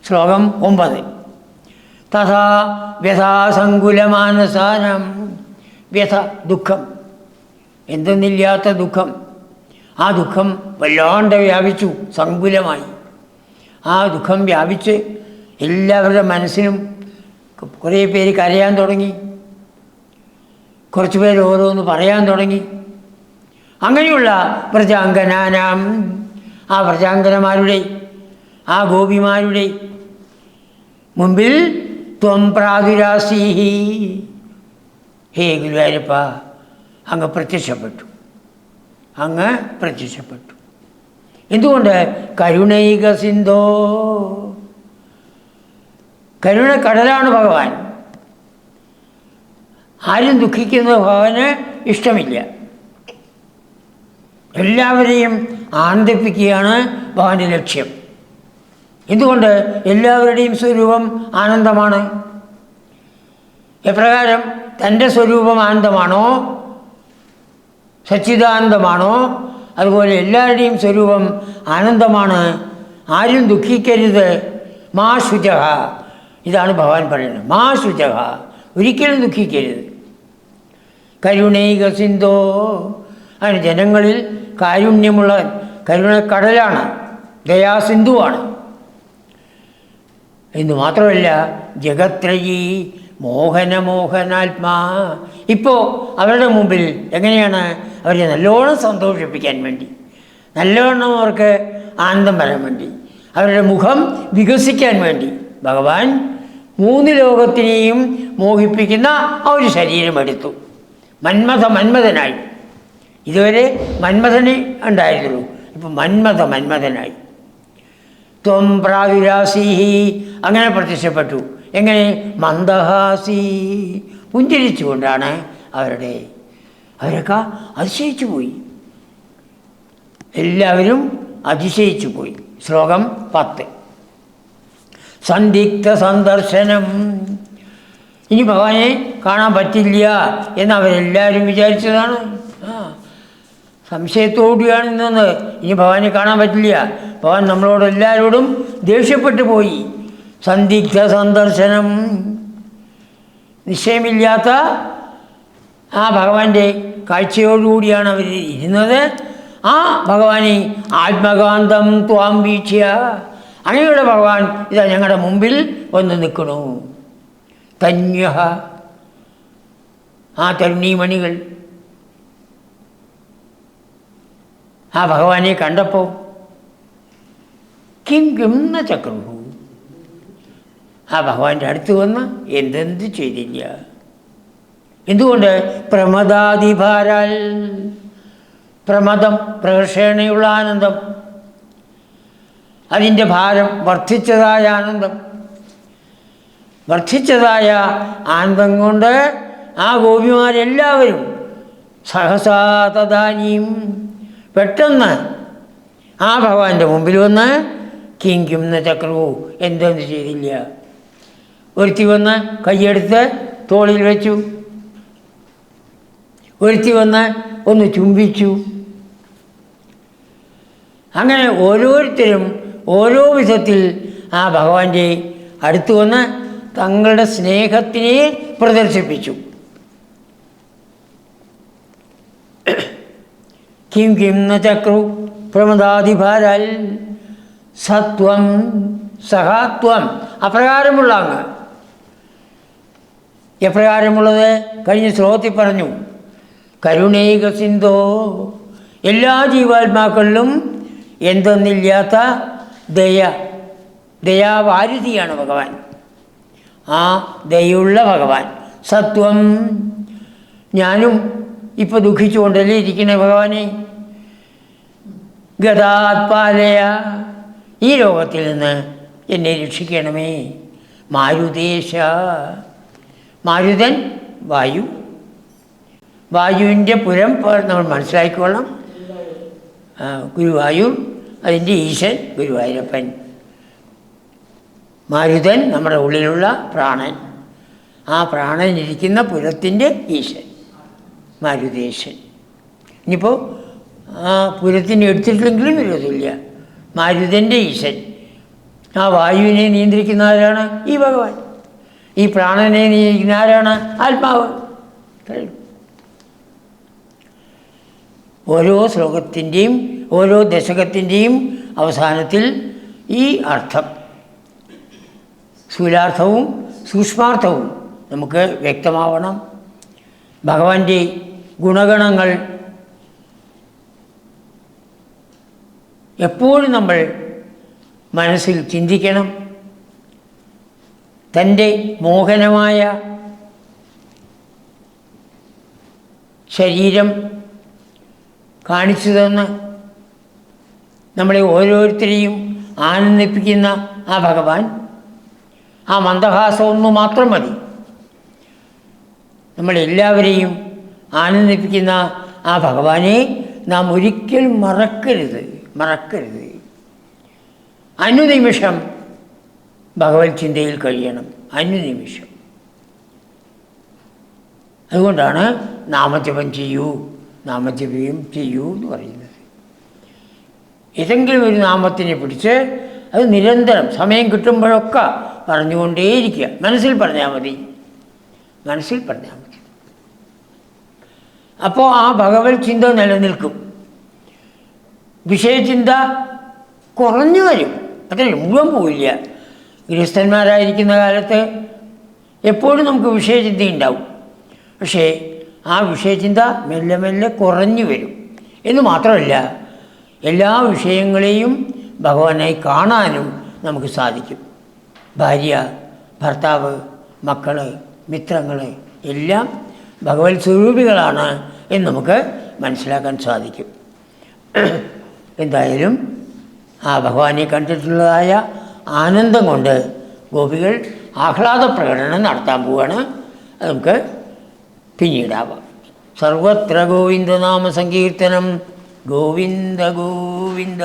ശ്ലോകം 9. തഥാ വ്യഥാസങ്കുലമാനസാനം. വ്യഥ, ദുഃഖം, എന്തെന്നില്ലാത്ത ദുഃഖം. ആ ദുഃഖം വല്ലാണ്ട് വ്യാപിച്ചു, സങ്കുലമായി. ആ ദുഃഖം വ്യാപിച്ച് എല്ലാവരുടെ മനസ്സിലും കുറേ പേര് കരയാൻ തുടങ്ങി, കുറച്ച് പേര് ഓരോന്ന് പറയാൻ തുടങ്ങി. അങ്ങനെയുള്ള വ്രജാംഗനാനാം, ആ വ്രജാംഗനമാരുടെ, ആ ഗോപിമാരുടെ മുമ്പിൽ ത്വം പ്രാദുരാസീഹി, ഹേ ഗുരുവായൂരപ്പ, അങ്ങ് പ്രത്യക്ഷപ്പെട്ടു. അങ്ങ് പ്രത്യക്ഷപ്പെട്ടു. എന്തുകൊണ്ട്? കരുണൈക സിന്ധോ, കരുണക്കടലാണ് ഭഗവാൻ. ആരും ദുഃഖിക്കുന്നത് ഭഗവാന് ഇഷ്ടമില്ല. എല്ലാവരെയും ആനന്ദിപ്പിക്കുകയാണ് ഭഗവാന്റെ ലക്ഷ്യം. എന്തുകൊണ്ട്? എല്ലാവരുടെയും സ്വരൂപം ആനന്ദമാണ്. എപ്രകാരം തൻ്റെ സ്വരൂപം ആനന്ദമാണോ, സച്ചിദാനന്ദമാണോ, അതുപോലെ എല്ലാവരുടെയും സ്വരൂപം ആനന്ദമാണ്. ആരും ദുഃഖിക്കരുത്. മാ ശുചഃ, ഇതാണ് ഭഗവാൻ പറയുന്നത്. മാ ശുചഃ, ഒരിക്കലും ദുഃഖിക്കരുത്. കരുണൈക സിന്ധോ, അതിന് ജനങ്ങളിൽ കാരുണ്യമുള്ള കരുണക്കടലാണ്, ദയാസിന്ധുവാണ്. എന്ന് മാത്രമല്ല, ജഗത്രയീ മോഹനാത്മാ. ഇപ്പോൾ അവരുടെ മുമ്പിൽ എങ്ങനെയാണ് അവരെ നല്ലോണം സന്തോഷിപ്പിക്കാൻ വേണ്ടി, നല്ലോണം അവർക്ക് ആനന്ദം വരാൻ വേണ്ടി, അവരുടെ മുഖം വികസിക്കാൻ വേണ്ടി ഭഗവാൻ 3 ലോകത്തിനെയും മോഹിപ്പിക്കുന്ന ആ ഒരു ശരീരം എടുത്തു. മന്മഥനായി. ഇതുവരെ മന്മഥനെ ഉണ്ടായിരുന്നുള്ളൂ, ഇപ്പം മന്മഥനായി. ത്വം പ്രാദുരാസീഹി, അങ്ങനെ പ്രത്യക്ഷപ്പെട്ടു. എങ്ങനെ? മന്ദഹാസി, പുഞ്ചിരിച്ചുകൊണ്ടാണ്. അവരൊക്കെ അതിശയിച്ചു പോയി. എല്ലാവരും അതിശയിച്ചു പോയി. ശ്ലോകം 10. സന്ദിഗ്ധ സന്ദർശനം. ഇനി ഭഗവാനെ കാണാൻ പറ്റില്ല എന്ന് അവരെല്ലാവരും വിചാരിച്ചതാണ്. സംശയത്തോടെയാണ് ഇന്നത്. ഇനി ഭഗവാനെ കാണാൻ പറ്റില്ല. ഭഗവാൻ നമ്മളോടെല്ലാവരോടും ദേഷ്യപ്പെട്ടു പോയി. സന്ദിഗ്ധ സന്ദർശനം, നിശ്ചയമില്ലാത്ത ആ ഭഗവാന്റെ കാഴ്ചയോടുകൂടിയാണ് അവർ ഇരുന്നത്. ആ ഭഗവാനെ ആത്മകാന്തം ത്വാം വീക്ഷ്യ, അങ്ങനെയുള്ള ഭഗവാൻ ഇതാ ഞങ്ങളുടെ മുമ്പിൽ വന്ന് നിൽക്കണു. തന്യഃ, ആ തരുണീമണികൾ ആ ഭഗവാനെ കണ്ടപ്പോൾ കിം ന ചക്രുഹു, ആ ഭഗവാന്റെ അടുത്ത് വന്ന് എന്തെന്ത് ചെയ്തില്ല. എന്തുകൊണ്ട്? പ്രമദാതിഭാരാൽ, പ്രമദം പ്രകർഷേണയുള്ള ആനന്ദം, അതിൻ്റെ ഭാരം വർദ്ധിച്ചതായ ആനന്ദം. വർദ്ധിച്ചതായ ആനന്ദം കൊണ്ട് ആ ഗോപിമാരെല്ലാവരും സഹസാ തദാനീം, പെട്ടെന്ന് ആ ഭഗവാന്റെ മുമ്പിൽ വന്ന് കിം ന ചക്രുഹു, എന്തെന്ന് ചെയ്തില്ല. ഒരുത്തി വന്ന് കൈയെടുത്ത് തോളിൽ വെച്ചു, ഒരുത്തി വന്ന് ഒന്ന് ചുംബിച്ചു. അങ്ങനെ ഓരോരുത്തരും ഓരോ വിധത്തിൽ ആ ഭഗവാന്റെ അടുത്ത് വന്ന് തങ്ങളുടെ സ്നേഹത്തിനെ പ്രദർശിപ്പിച്ചു. കിം ന ചക്രു പ്രമദാതിഭാരാൽ സത്വം സഹാത്വം, അപ്രകാരമുള്ള അങ്ങ്. എപ്രകാരമുള്ളത്? കഴിഞ്ഞ ശ്ലോകത്തിൽ പറഞ്ഞു. കരുണൈക സിന്ധോ, എല്ലാ ജീവാത്മാക്കളിലും എന്തെന്നില്ലാത്ത ദയാവാരുതിയാണ് ഭഗവാൻ. ആ ദയുള്ള ഭഗവാൻ. സത്വം, ഞാനും ഇപ്പോൾ ദുഃഖിച്ചുകൊണ്ടല്ലേ ഇരിക്കണേ ഭഗവാനെ. ഗതാത്പാലയ, ഈ ലോകത്തിൽ നിന്ന് എന്നെ രക്ഷിക്കണമേ. മാരുതേശ, മാരുതൻ വായു, വായുവിൻ്റെ പുരം നമ്മൾ മനസ്സിലാക്കിക്കൊള്ളാം. ഗുരുവായൂർ, അതിൻ്റെ ഈശൻ ഗുരുവായൂരപ്പൻ. മാരുതൻ നമ്മുടെ ഉള്ളിലുള്ള പ്രാണൻ, ആ പ്രാണൻ ഇരിക്കുന്ന പുരത്തിൻ്റെ ഈശൻ മാരുതേശൻ. ഇനിയിപ്പോൾ ആ പുരത്തിന് എടുത്തിട്ടില്ലെങ്കിലും വിരോധമില്ല. മാരുതൻ്റെ ഈശൻ ആ വായുവിനെ നിയന്ത്രിക്കുന്ന ആരാണ്? ഈ ഭഗവാൻ. ഈ പ്രാണനെ നിയന്ത്രിക്കുന്ന ആരാണ്? ആത്മാവ്. ഓരോ ശ്ലോകത്തിൻ്റെയും ഓരോ ദശകത്തിൻ്റെയും അവസാനത്തിൽ ഈ അർത്ഥം, സ്ഥൂലാർത്ഥവും സൂക്ഷ്മാർത്ഥവും നമുക്ക് വ്യക്തമാവണം. ഭഗവാന്റെ ഗുണഗണങ്ങൾ എപ്പോഴും നമ്മൾ മനസ്സിൽ ചിന്തിക്കണം. തൻ്റെ മോഹനമായ ശരീരം കാണിച്ചു തന്ന് നമ്മളെ ഓരോരുത്തരെയും ആനന്ദിപ്പിക്കുന്ന ആ ഭഗവാൻ, ആ മന്ദഹാസം ഒന്നു മാത്രം മതി. നമ്മളെല്ലാവരെയും ആനന്ദിപ്പിക്കുന്ന ആ ഭഗവാനെ നാം ഒരിക്കലും മറക്കരുത്. അനുനിമിഷം ഭഗവത് ചിന്തയിൽ കഴിയണം. അനുനിമിഷം. അതുകൊണ്ടാണ് നാമജപം ചെയ്യൂ എന്ന് പറയുന്നത്. ഏതെങ്കിലും ഒരു നാമത്തിനെ പിടിച്ച് അത് നിരന്തരം സമയം കിട്ടുമ്പോഴൊക്കെ പറഞ്ഞുകൊണ്ടേയിരിക്കുക. മനസ്സിൽ പറഞ്ഞാൽ മതി. അപ്പോൾ ആ ഭഗവത് ചിന്ത നിലനിൽക്കും. വിഷയചിന്ത കുറഞ്ഞു വരും. അതല്ല, മുഴുവൻ പോവില്ല. ഗൃഹസ്ഥന്മാരായിരിക്കുന്ന കാലത്ത് എപ്പോഴും നമുക്ക് വിഷയചിന്ത ഉണ്ടാവും. പക്ഷേ ആ വിഷയചിന്ത മെല്ലെ മെല്ലെ കുറഞ്ഞു വരും. എന്ന് മാത്രമല്ല, എല്ലാ വിഷയങ്ങളെയും ഭഗവാനായി കാണാനും നമുക്ക് സാധിക്കും. ഭാര്യ, ഭർത്താവ്, മക്കൾ, മിത്രങ്ങൾ എല്ലാം ഭഗവത് സ്വരൂപികളാണ് എന്ന് നമുക്ക് മനസ്സിലാക്കാൻ സാധിക്കും. എന്തായാലും ആ ഭഗവാനെ കണ്ടിട്ടുള്ളതായ ആനന്ദം കൊണ്ട് ഗോപികൾ ആഹ്ലാദ പ്രകടനം നടത്താൻ പോവുകയാണ്. അത് നമുക്ക് പിന്നീടാവാം. സർവത്ര ഗോവിന്ദനാമ സങ്കീർത്തനം. ഗോവിന്ദ ഗോവിന്ദ.